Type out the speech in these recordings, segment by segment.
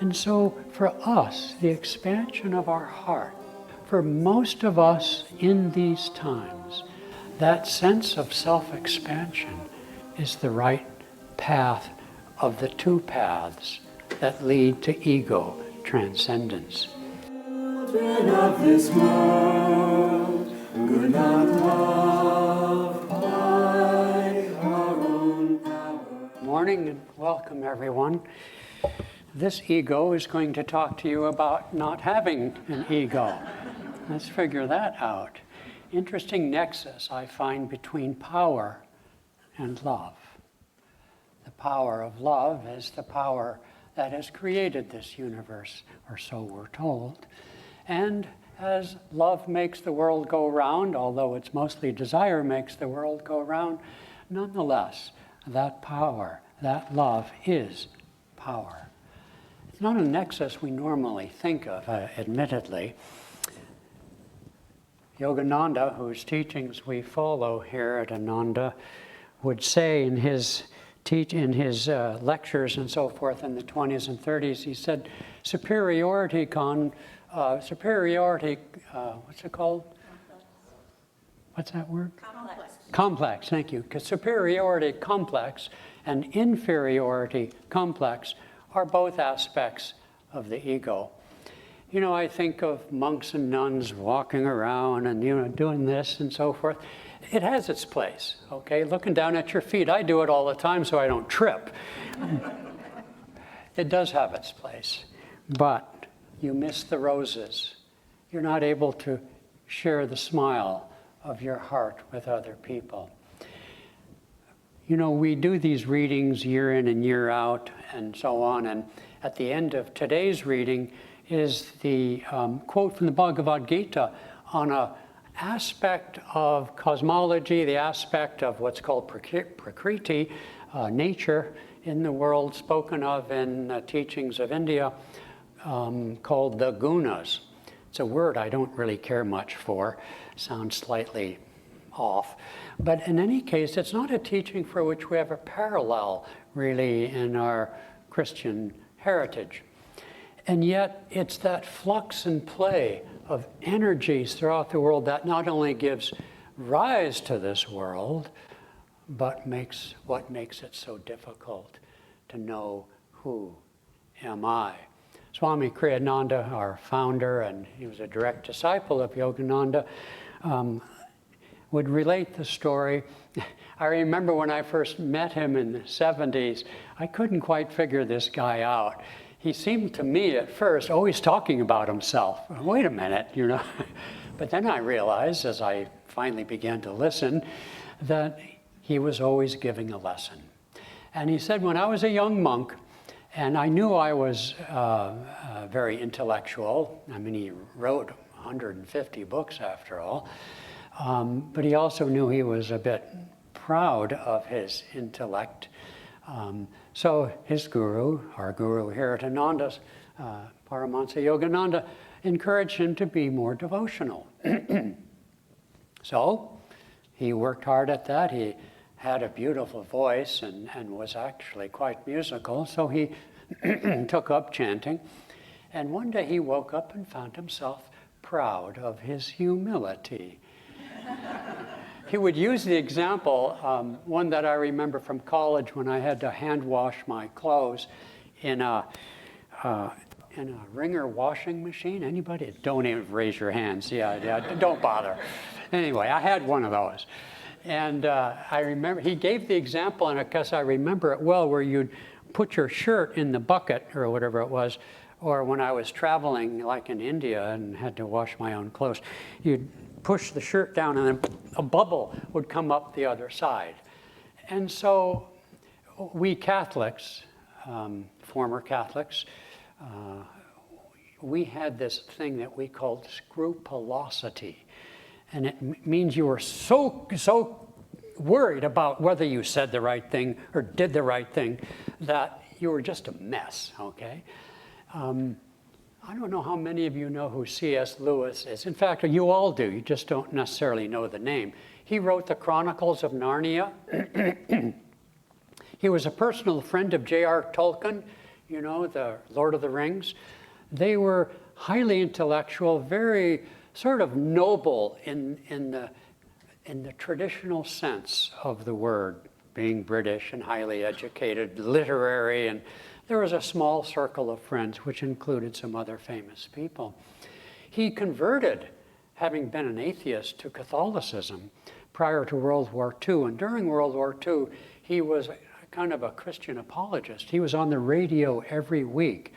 And so for us, the expansion of our heart, for most of us in these times, that sense of self-expansion is the right path of the two paths that lead to ego transcendence. Children of this world, could not love by our own power. Morning and welcome, everyone. This ego is going to talk to you about not having an ego. Let's figure that out. Interesting nexus I find between power and love. The power of love is the power that has created this universe, or so we're told. And as love makes the world go round, although it's mostly desire makes the world go round, nonetheless, that power, that love is power. It's not a nexus we normally think of, admittedly. Yogananda, whose teachings we follow here at Ananda, would say in his lectures and so forth in the 20s and 30s, he said, superiority, what's it called? What's that word? Complex. Complex, thank you. Because superiority complex and inferiority complex are both aspects of the ego. You know, I think of monks and nuns walking around and, doing this and so forth. It has its place, okay? Looking down at your feet, I do it all the time so I don't trip. It does have its place, but you miss the roses. You're not able to share the smile of your heart with other people. You know, we do these readings year in and year out and so on, and at the end of today's reading is the quote from the Bhagavad Gita on an aspect of cosmology, the aspect of what's called prakriti, nature in the world, spoken of in teachings of India, called the gunas. It's a word I don't really care much for, sounds slightly off. But in any case, it's not a teaching for which we have a parallel, really, in our Christian heritage. And yet, it's that flux and play of energies throughout the world that not only gives rise to this world, but what makes it so difficult to know who am I. Swami Kriyananda, our founder, and he was a direct disciple of Yogananda, would relate the story. I remember when I first met him in the 70s, I couldn't quite figure this guy out. He seemed to me at first always talking about himself. Wait a minute, But then I realized, as I finally began to listen, that he was always giving a lesson. And he said, when I was a young monk, and I knew I was very intellectual. I mean, he wrote 150 books after all. But he also knew he was a bit proud of his intellect. So his guru, our guru here at Ananda's, Paramahansa Yogananda, encouraged him to be more devotional. So he worked hard at that. He had a beautiful voice and was actually quite musical. So he took up chanting. And one day he woke up and found himself proud of his humility. He would use the example, one that I remember from college when I had to hand wash my clothes in a Ringer washing machine. Anybody? Don't even raise your hands. Yeah, don't bother. Anyway, I had one of those. And I remember, he gave the example, and I guess I remember it well, where you'd put your shirt in the bucket or whatever it was, or when I was traveling, like in India, and had to wash my own clothes, you'd push the shirt down and then a bubble would come up the other side. And so we Catholics, former Catholics, we had this thing that we called scrupulosity. And it means you were so worried about whether you said the right thing or did the right thing that you were just a mess, okay? I don't know how many of you know who C.S. Lewis is. In fact, you all do. You just don't necessarily know the name. He wrote the Chronicles of Narnia. He was a personal friend of J.R. Tolkien, you know, the Lord of the Rings. They were highly intellectual, very sort of noble in the traditional sense of the word, being British and highly educated, literary, and there was a small circle of friends, which included some other famous people. He converted, having been an atheist, to Catholicism prior to World War II. And during World War II, he was kind of a Christian apologist. He was on the radio every week.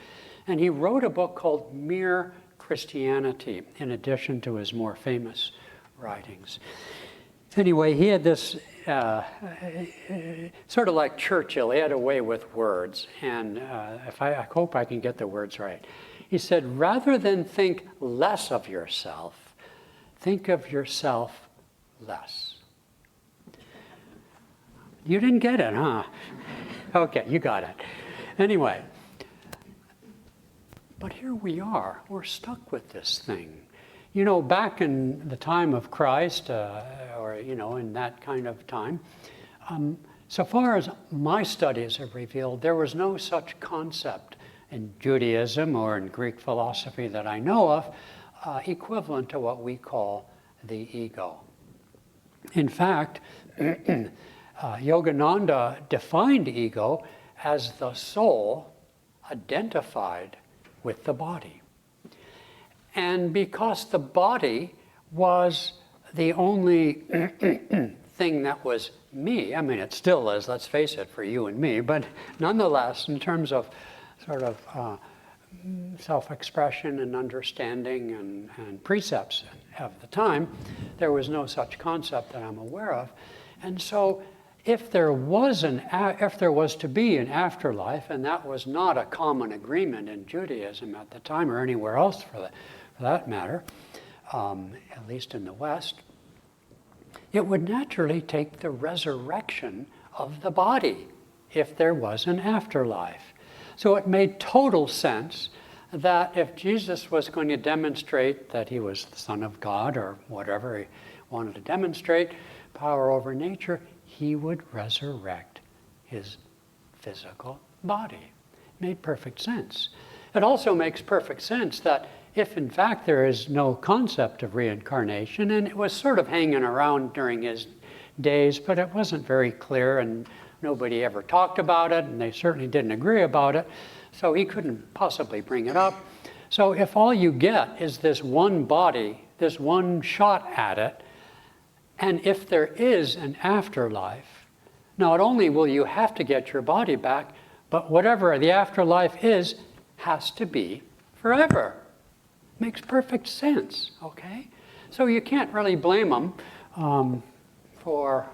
And he wrote a book called Mere Christianity, in addition to his more famous writings. Anyway, he had this, sort of like Churchill, he had a way with words. And I hope I can get the words right. He said, rather than think less of yourself, think of yourself less. You didn't get it, huh? Okay, you got it. Anyway, but here we are. We're stuck with this thing. You know, back in the time of Christ, or, you know, in that kind of time, so far as my studies have revealed, there was no such concept in Judaism or in Greek philosophy that I know of, equivalent to what we call the ego. In fact, Yogananda defined ego as the soul identified with the body. And because the body was the only thing that was me, I mean, it still is, let's face it, for you and me, but nonetheless, in terms of sort of self-expression and understanding and precepts of the time, there was no such concept that I'm aware of. And so if there was to be an afterlife, and that was not a common agreement in Judaism at the time, or anywhere else for that matter, at least in the West, it would naturally take the resurrection of the body if there was an afterlife. So it made total sense that if Jesus was going to demonstrate that he was the Son of God, or whatever he wanted to demonstrate, power over nature, he would resurrect his physical body. It made perfect sense. It also makes perfect sense that if in fact there is no concept of reincarnation, and it was sort of hanging around during his days, but it wasn't very clear and nobody ever talked about it, and they certainly didn't agree about it, so he couldn't possibly bring it up. So if all you get is this one body, this one shot at it, and if there is an afterlife, not only will you have to get your body back, but whatever the afterlife is, has to be forever. Makes perfect sense, okay? So you can't really blame them for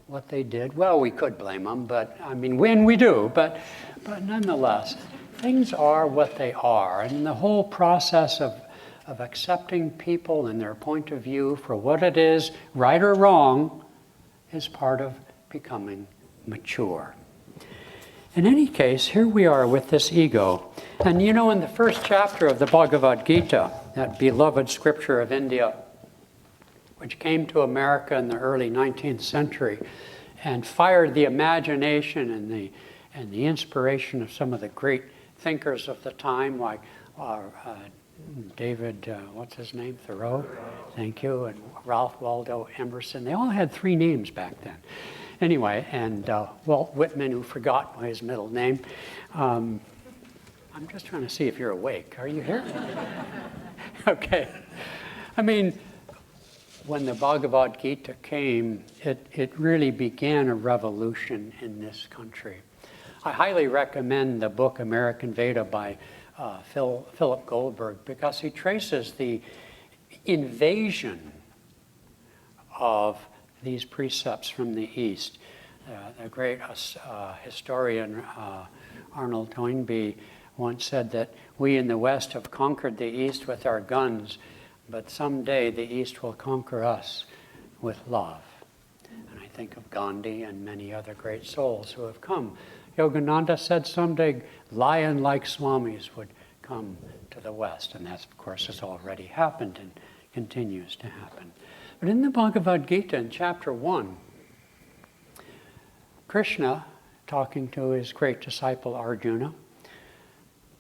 what they did. Well, we could blame them, but I mean, when we do, but nonetheless, things are what they are. And the whole process of accepting people and their point of view for what it is, right or wrong, is part of becoming mature. In any case, here we are with this ego. And you know, in the first chapter of the Bhagavad Gita, that beloved scripture of India, which came to America in the early 19th century and fired the imagination and the inspiration of some of the great thinkers of the time, like David, what's his name, Thoreau? Thank you, and Ralph Waldo Emerson. They all had 3 names back then. Anyway, and Walt Whitman, who forgot his middle name. I'm just trying to see if you're awake. Are you here? Okay. I mean, when the Bhagavad Gita came, it really began a revolution in this country. I highly recommend the book American Veda by Philip Goldberg, because he traces the invasion of these precepts from the East. The great historian Arnold Toynbee once said that we in the West have conquered the East with our guns, but someday the East will conquer us with love. And I think of Gandhi and many other great souls who have come. Yogananda said someday lion-like swamis would come to the West, and that, of course, has already happened and continues to happen. But in the Bhagavad Gita, in chapter 1, Krishna talking to his great disciple Arjuna,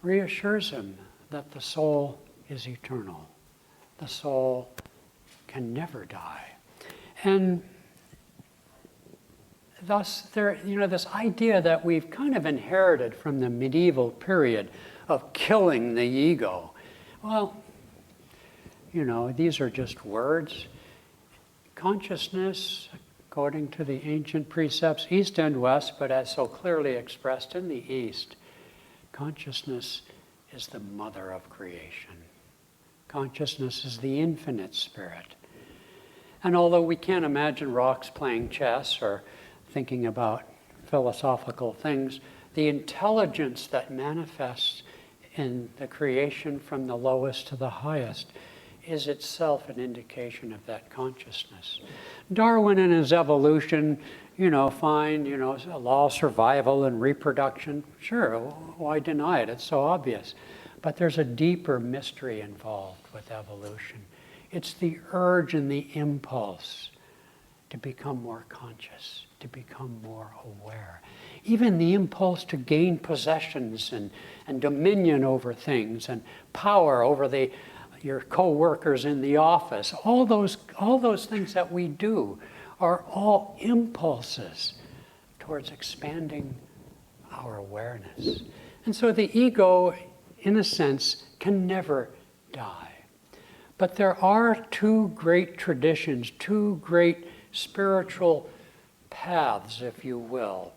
reassures him that the soul is eternal. The soul can never die. And thus, this idea that we've kind of inherited from the medieval period of killing the ego. Well, these are just words. Consciousness, according to the ancient precepts, East and West, but as so clearly expressed in the East, consciousness is the mother of creation. Consciousness is the infinite spirit. And although we can't imagine rocks playing chess or thinking about philosophical things, the intelligence that manifests in the creation from the lowest to the highest is itself an indication of that consciousness. Darwin in his evolution, a law of survival and reproduction. Sure, why deny it? It's so obvious. But there's a deeper mystery involved with evolution. It's the urge and the impulse to become more conscious, to become more aware. Even the impulse to gain possessions and dominion over things and power over your co-workers in the office. All those things that we do are all impulses towards expanding our awareness. And so the ego, in a sense, can never die. But there are two great traditions, two great spiritual paths, if you will,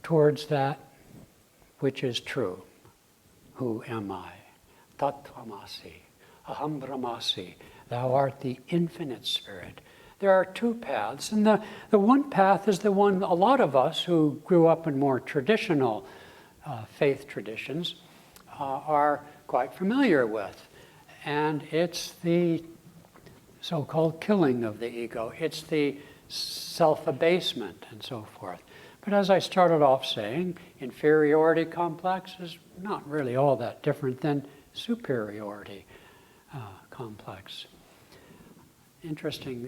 towards that which is true. Who am I? Tattvamasi, aham brahmasi, thou art the infinite spirit. There are two paths, and the one path is the one a lot of us who grew up in more traditional faith traditions are quite familiar with. And it's the so-called killing of the ego. It's the self-abasement and so forth. But as I started off saying, inferiority complex is not really all that different than superiority complex. Interesting,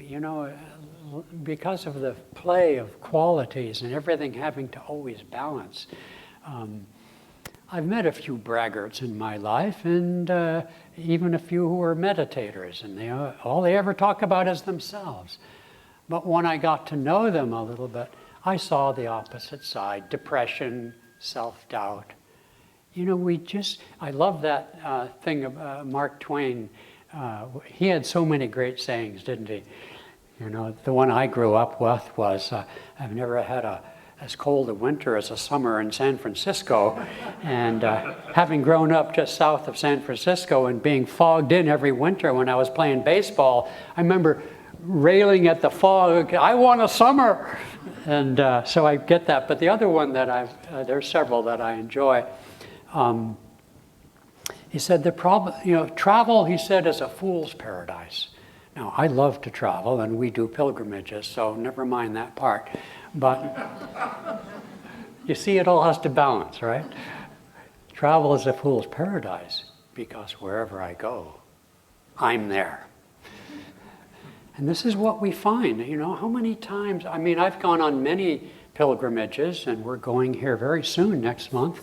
because of the play of qualities and everything having to always balance, I've met a few braggarts in my life, and even a few who are meditators, and all they ever talk about is themselves. But when I got to know them a little bit, I saw the opposite side: depression, self-doubt. I love that thing of Mark Twain. He had so many great sayings, didn't he? The one I grew up with was, I've never had as cold a winter as a summer in San Francisco. And having grown up just south of San Francisco and being fogged in every winter when I was playing baseball, I remember railing at the fog, I want a summer. And so I get that. But the other one that there's several that I enjoy. He said the problem, travel, he said, is a fool's paradise. Now, I love to travel, and we do pilgrimages, so never mind that part. But you see, it all has to balance, right? Travel is a fool's paradise because wherever I go, I'm there. And this is what we find, how many times, I've gone on many pilgrimages, and we're going here very soon, next month,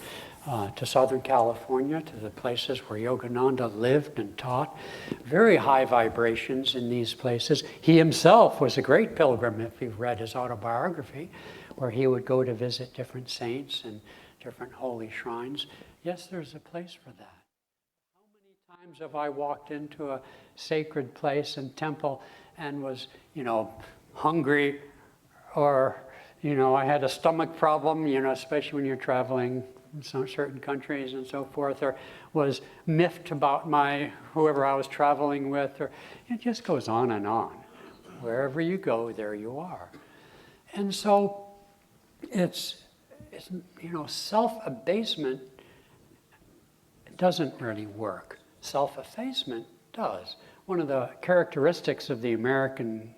to Southern California, to the places where Yogananda lived and taught. Very high vibrations in these places. He himself was a great pilgrim, if you've read his autobiography, where he would go to visit different saints and different holy shrines. Yes, there's a place for that. How many times have I walked into a sacred place and temple and was, hungry, or, I had a stomach problem, especially when you're traveling in some certain countries and so forth, or was miffed about whoever I was traveling with, or it just goes on and on. Wherever you go, there you are. And so it's self-abasement doesn't really work. Self-effacement does. One of the characteristics of the American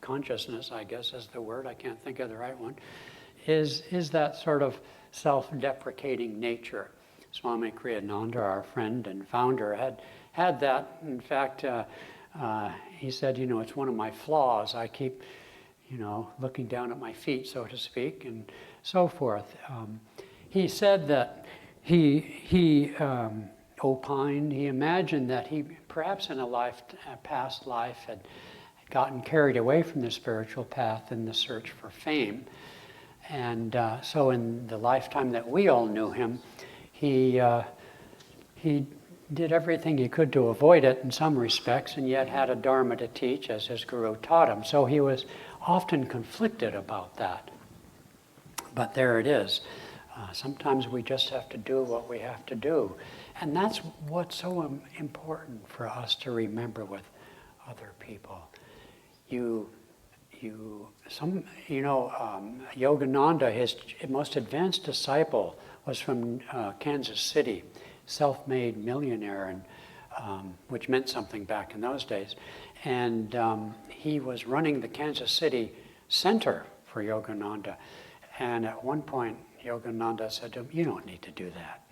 consciousness, I guess is the word, I can't think of the right one, is that sort of self-deprecating nature. Swami Kriyananda, our friend and founder, had that. In fact, he said, it's one of my flaws. I keep, looking down at my feet, so to speak, and so forth. He said that he opined, he imagined that he perhaps in a past life had gotten carried away from the spiritual path in the search for fame. And so in the lifetime that we all knew him, he did everything he could to avoid it in some respects, and yet had a dharma to teach as his guru taught him. So he was often conflicted about that. But there it is. Sometimes we just have to do what we have to do. And that's what's so important for us to remember with other people. Yogananda, his most advanced disciple, was from Kansas City, self-made millionaire, and which meant something back in those days. And he was running the Kansas City Center for Yogananda. And at one point, Yogananda said to him, "You don't need to do that."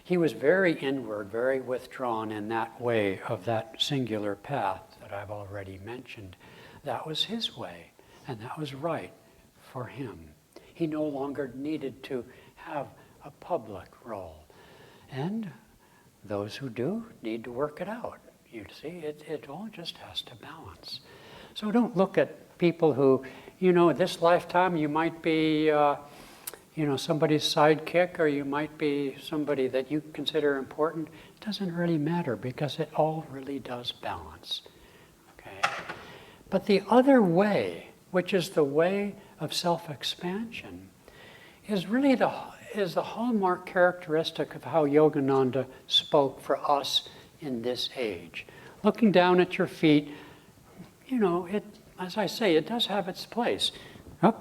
He was very inward, very withdrawn in that way of that singular path that I've already mentioned. That was his way, and that was right for him. He no longer needed to have a public role. And those who do need to work it out. You see, it all just has to balance. So don't look at people who, this lifetime you might be, somebody's sidekick, or you might be somebody that you consider important. It doesn't really matter, because it all really does balance. Okay? But the other way, which is the way of self-expansion, is really the hallmark characteristic of how Yogananda spoke for us in this age. Looking down at your feet, as I say, it does have its place. Oh,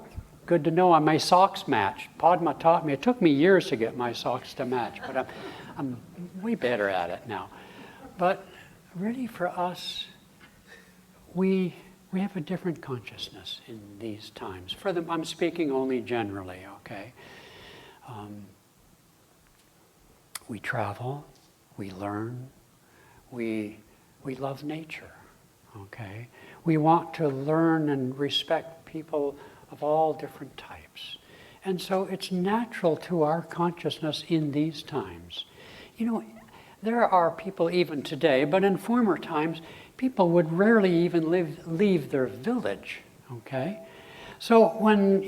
good to know my socks match. Padma taught me. It took me years to get my socks to match, but I'm way better at it now. But really for us, we have a different consciousness in these times. I'm speaking only generally, okay? We travel, we learn, we love nature, okay? We want to learn and respect people of all different types. And so it's natural to our consciousness in these times. There are people even today, but in former times, people would rarely even leave their village, okay? So when,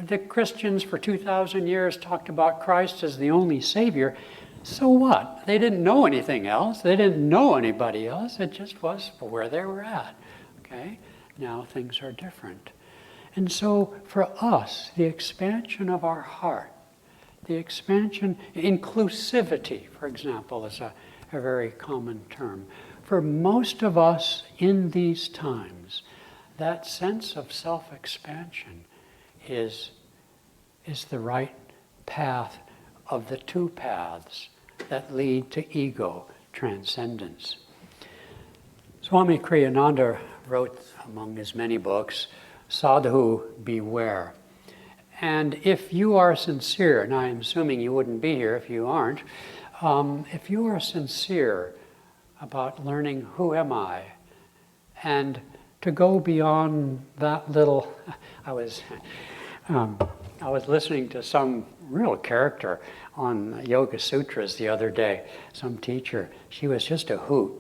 the Christians for 2,000 years talked about Christ as the only Savior, so what? They didn't know anything else. They didn't know anybody else. It just was where they were at, okay? Now things are different. And so for us, the expansion of our heart, the expansion, inclusivity, for example, is a very common term. For most of us in these times, that sense of self-expansion is the right path of the two paths that lead to ego transcendence. Swami Kriyananda wrote, among his many books, Sadhu Beware. And if you are sincere, and I'm assuming you wouldn't be here if you aren't, if you are sincere about learning who am I, and to go beyond that little, I was listening to some real character on Yoga Sutras the other day, some teacher. She was just a hoot.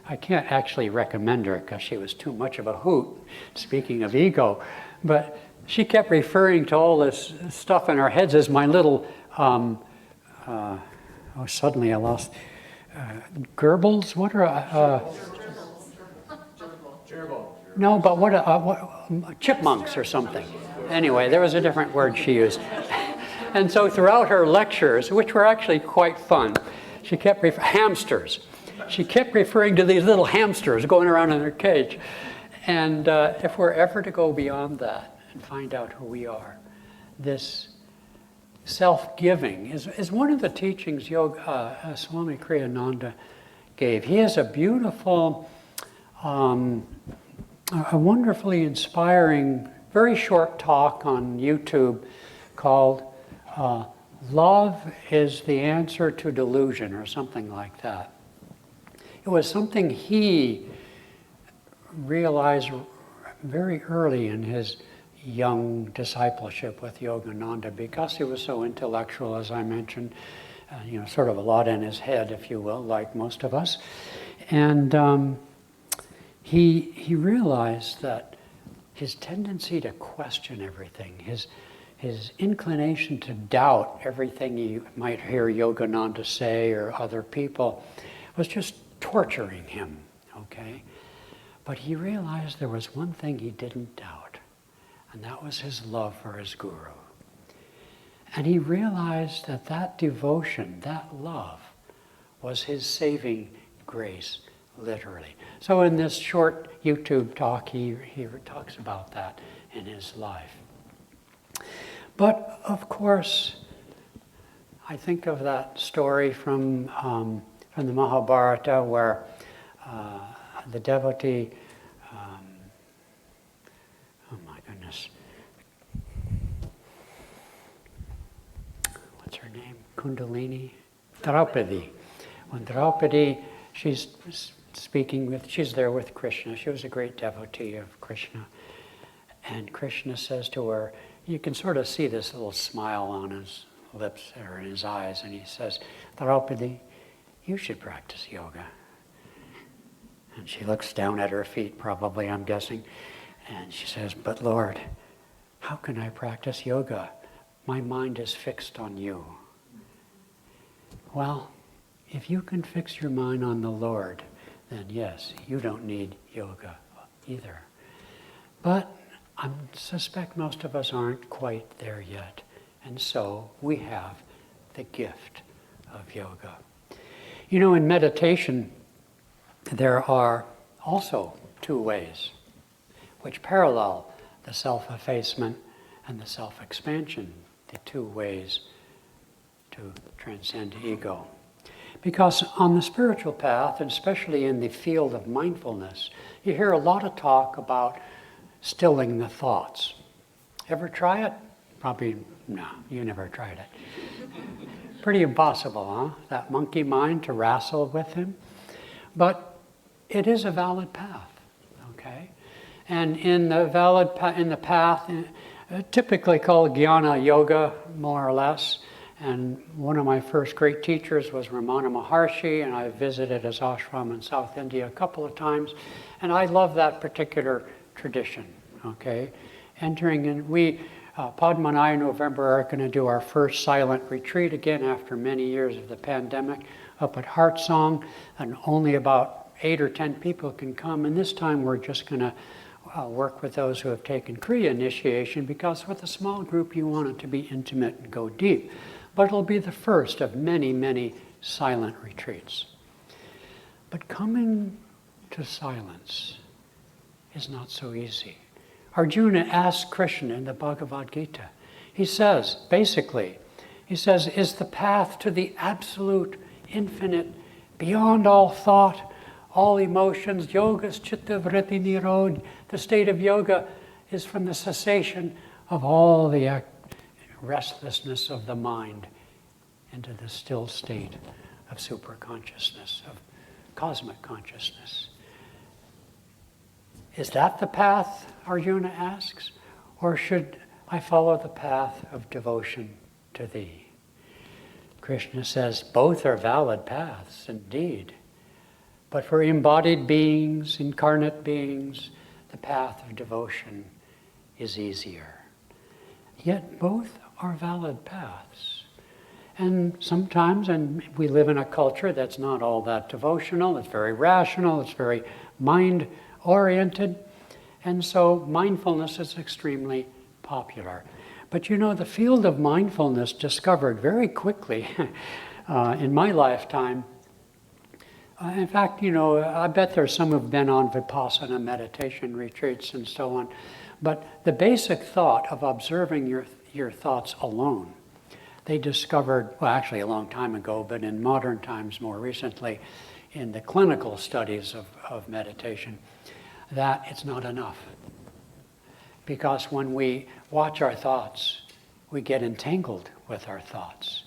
I can't actually recommend her because she was too much of a hoot, speaking of ego. But she kept referring to all this stuff in our heads as my little, suddenly I lost, Goebbels? What are, no, but what chipmunks or something. Anyway, there was a different word she used. And so throughout her lectures, which were actually quite fun, she kept hamsters. She kept referring to these little hamsters going around in their cage. And if we're ever to go beyond that and find out who we are, this self-giving is one of the teachings Swami Kriyananda gave. He has a beautiful, a wonderfully inspiring, very short talk on YouTube called Love is the Answer to Delusion, or something like that. It was something he realized very early in his young discipleship with Yogananda, because he was so intellectual, as I mentioned, sort of a lot in his head, if you will, like most of us. And he realized that his tendency to question everything, his inclination to doubt everything he might hear Yogananda say or other people, was just torturing him, okay? But he realized there was one thing he didn't doubt, and that was his love for his guru. And he realized that that devotion, that love, was his saving grace, literally. So in this short YouTube talk, he talks about that in his life. But of course, I think of that story from the Mahabharata where the devotee, oh my goodness, what's her name? Kundalini? Draupadi. When Draupadi, she's there with Krishna. She was a great devotee of Krishna. And Krishna says to her, you can sort of see this little smile on his lips or in his eyes, and he says, Draupadi, you should practice yoga. And she looks down at her feet, probably, I'm guessing, and she says, but Lord, how can I practice yoga? My mind is fixed on you. Well, if you can fix your mind on the Lord, then yes, you don't need yoga either. But I suspect most of us aren't quite there yet. And so we have the gift of yoga. In meditation, there are also two ways which parallel the self-effacement and the self-expansion, the two ways to transcend ego. Because on the spiritual path, and especially in the field of mindfulness, you hear a lot of talk about stilling the thoughts. Ever try it? Probably, no, you never tried it. Pretty impossible, huh? That monkey mind, to wrestle with him. But it is a valid path, okay? And in the path, typically called Jnana Yoga, more or less. And one of my first great teachers was Ramana Maharshi, and I visited his ashram in South India a couple of times. And I love that particular tradition, okay? Entering in, Padma and I in November are going to do our first silent retreat again after many years of the pandemic up at Heart Song, and only about 8 or 10 people can come. And this time we're just going to work with those who have taken Kriya initiation, because with a small group you want it to be intimate and go deep. But it'll be the first of many, many silent retreats. But coming to silence is not so easy. Arjuna asks Krishna in the Bhagavad Gita. He says, basically, is the path to the absolute, infinite, beyond all thought, all emotions, yogas, chitta, vritti, nirod. The state of yoga is from the cessation of all the restlessness of the mind into the still state of superconsciousness, of cosmic consciousness. Is that the path, Arjuna asks, or should I follow the path of devotion to thee? Krishna says both are valid paths, indeed. But for embodied beings, incarnate beings, the path of devotion is easier. Yet both are valid paths. And sometimes, and we live in a culture that's not all that devotional, it's very rational, it's very mind-oriented, and so mindfulness is extremely popular. But the field of mindfulness discovered very quickly in my lifetime. In fact, I bet there's some who've been on Vipassana meditation retreats and so on. But the basic thought of observing your thoughts alone, they discovered, well, actually a long time ago, but in modern times more recently, in the clinical studies of meditation, that it's not enough. Because when we watch our thoughts, we get entangled with our thoughts.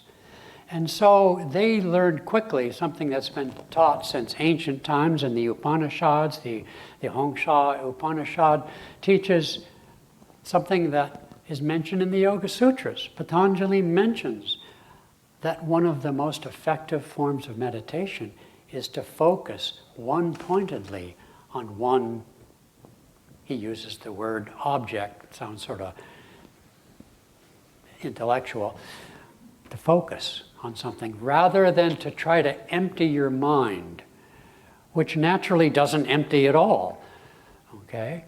And so they learned quickly something that's been taught since ancient times in the Upanishads. The Hongsha Upanishad teaches something that is mentioned in the Yoga Sutras. Patanjali mentions that one of the most effective forms of meditation is to focus one-pointedly on one, he uses the word object, it sounds sort of intellectual, to focus on something rather than to try to empty your mind, which naturally doesn't empty at all, okay?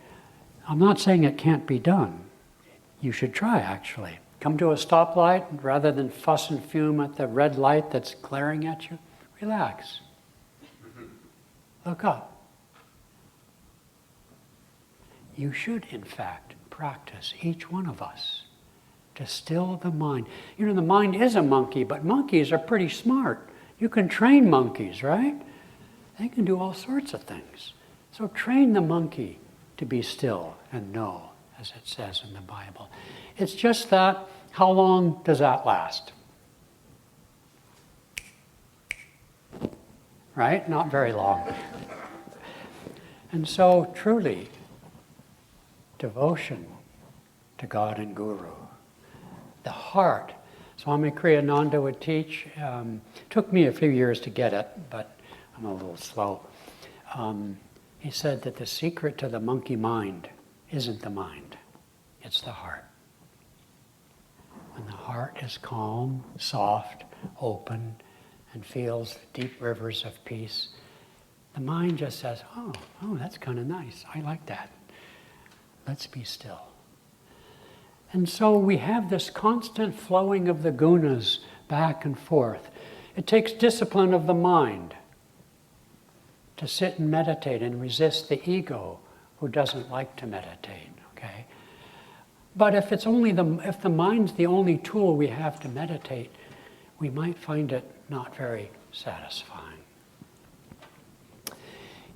I'm not saying it can't be done. You should try, actually. Come to a stoplight, rather than fuss and fume at the red light that's glaring at you, relax. Look up. You should, in fact, practice, each one of us, to still the mind. You know, the mind is a monkey, but monkeys are pretty smart. You can train monkeys, right? They can do all sorts of things. So train the monkey to be still and know, as it says in the Bible. It's just that, how long does that last? Right? Not very long. And so, truly, devotion to God and Guru. The heart. Swami Kriyananda would teach. Took me a few years to get it, but I'm a little slow. He said that the secret to the monkey mind isn't the mind, it's the heart. When the heart is calm, soft, open, and feels deep rivers of peace, the mind just says, oh, that's kind of nice. I like that. Let's be still. And so we have this constant flowing of the gunas back and forth. It takes discipline of the mind to sit and meditate and resist the ego who doesn't like to meditate, okay? But if it's if the mind's the only tool we have to meditate, we might find it not very satisfying.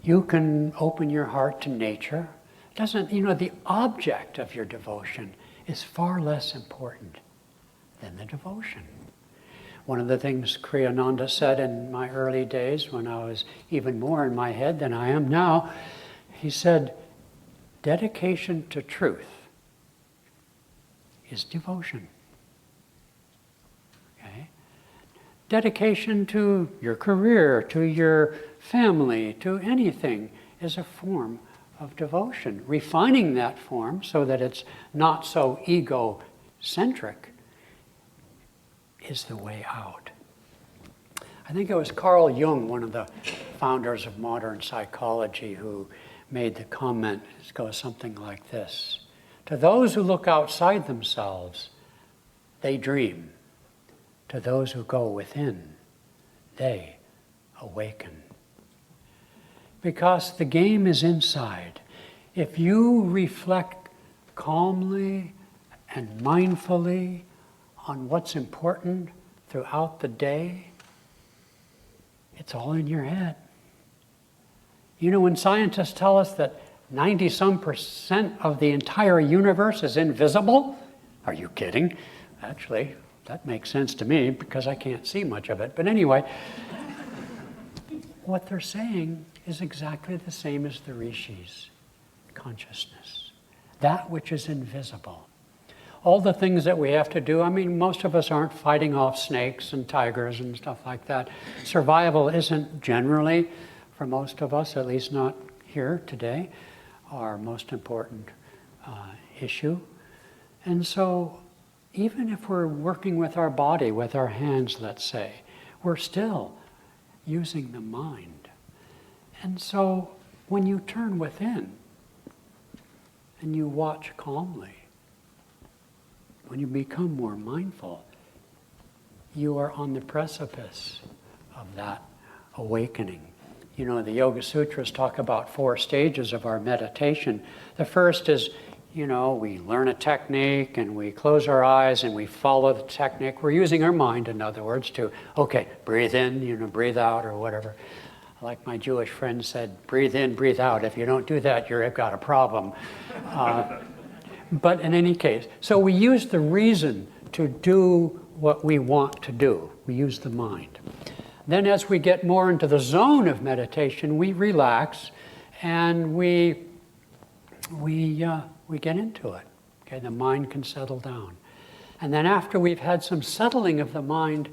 You can open your heart to nature. The object of your devotion is far less important than the devotion. One of the things Kriyananda said in my early days, when I was even more in my head than I am now, he said, dedication to truth is devotion. Okay? Dedication to your career, to your family, to anything is a form of devotion. Refining that form so that it's not so egocentric is the way out. I think it was Carl Jung, one of the founders of modern psychology, who made the comment. It goes something like this. To those who look outside themselves, they dream. To those who go within, they awaken. Because the game is inside. If you reflect calmly and mindfully on what's important throughout the day, it's all in your head. You know, when scientists tell us that 90-some% of the entire universe is invisible, are you kidding? Actually, that makes sense to me because I can't see much of it. But anyway, what they're saying is exactly the same as the rishis. Consciousness. That which is invisible. All the things that we have to do, most of us aren't fighting off snakes and tigers and stuff like that. Survival isn't generally, for most of us, at least not here today, our most important issue. And so, even if we're working with our body, with our hands, let's say, we're still using the mind. And so, when you turn within and you watch calmly, when you become more mindful, you are on the precipice of that awakening. You know, the Yoga Sutras talk about 4 stages of our meditation. The first is, we learn a technique and we close our eyes and we follow the technique. We're using our mind, in other words, to, breathe in, breathe out or whatever. Like my Jewish friend said, breathe in, breathe out. If you don't do that, you've got a problem. But in any case, so we use the reason to do what we want to do. We use the mind. Then as we get more into the zone of meditation, we relax and we get into it. Okay, the mind can settle down. And then after we've had some settling of the mind,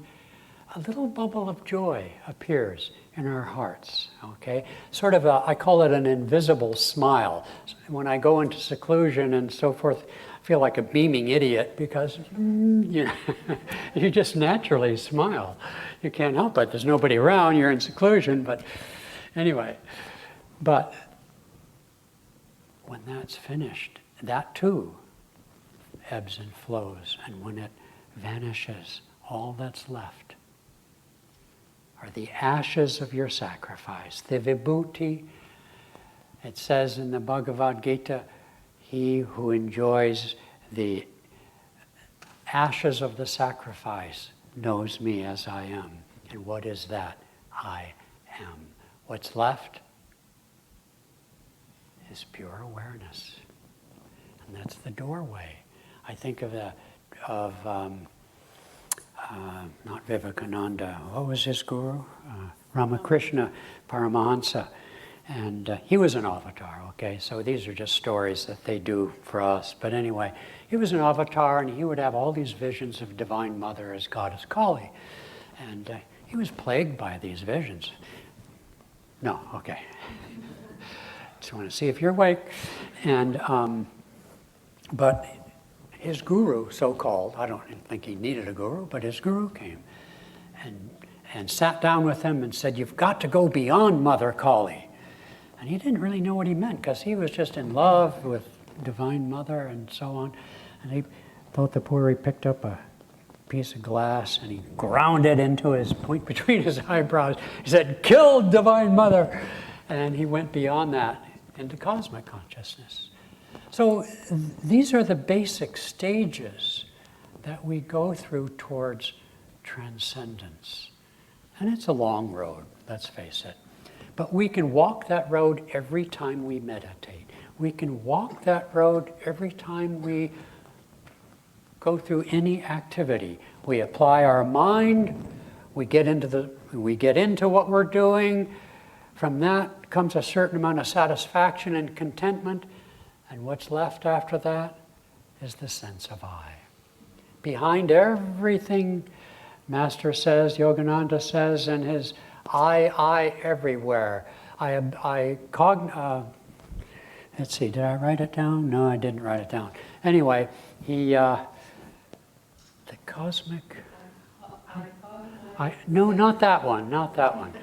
a little bubble of joy appears in our hearts, okay? Sort of I call it an invisible smile. When I go into seclusion and so forth, I feel like a beaming idiot because you just naturally smile. You can't help it. There's nobody around, you're in seclusion, but anyway. But when that's finished, that too ebbs and flows, and when it vanishes, all that's left are the ashes of your sacrifice, the vibhuti. It says in the Bhagavad Gita, he who enjoys the ashes of the sacrifice knows me as I am. And what is that? I am. What's left is pure awareness. And that's the doorway. I think of not Vivekananda, what was his guru? Ramakrishna Paramahansa. And he was an avatar, okay? So these are just stories that they do for us. But anyway, he was an avatar and he would have all these visions of Divine Mother as Goddess Kali. And he was plagued by these visions. No, okay. Just want to see if you're awake. And, but his guru, so-called, I don't think he needed a guru, but his guru came and sat down with him and said, you've got to go beyond Mother Kali. And he didn't really know what he meant because he was just in love with Divine Mother and so on. And he thought the poor, he picked up a piece of glass and he ground it into his point between his eyebrows. He said, kill Divine Mother. And he went beyond that into cosmic consciousness. So these are the basic stages that we go through towards transcendence. And it's a long road, let's face it. But we can walk that road every time we meditate. We can walk that road every time we go through any activity. We apply our mind, we get into what we're doing. From that comes a certain amount of satisfaction and contentment. And what's left after that is the sense of I. Behind everything, Master says, Yogananda says in his I everywhere. Let's see, did I write it down? No, I didn't write it down. Anyway, the cosmic, no, not that one, not that one.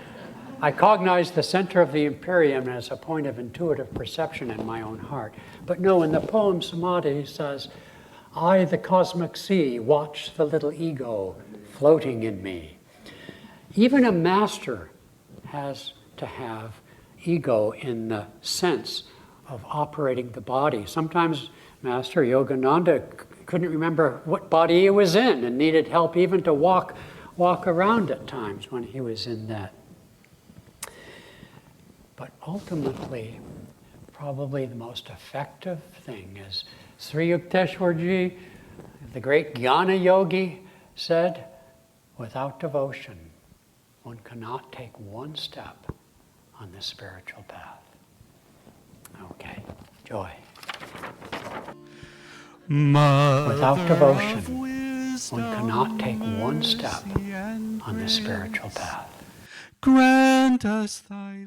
I cognize the center of the Imperium as a point of intuitive perception in my own heart. But no, in the poem Samadhi, he says, I, the cosmic sea, watch the little ego floating in me. Even a master has to have ego in the sense of operating the body. Sometimes Master Yogananda couldn't remember what body he was in and needed help even to walk around at times when he was in that. But ultimately, probably the most effective thing, as Sri Yukteswarji, the great Jnana Yogi, said, without devotion, one cannot take one step on the spiritual path. Okay, joy. Without devotion, one cannot take one step on the spiritual path. Grant us thy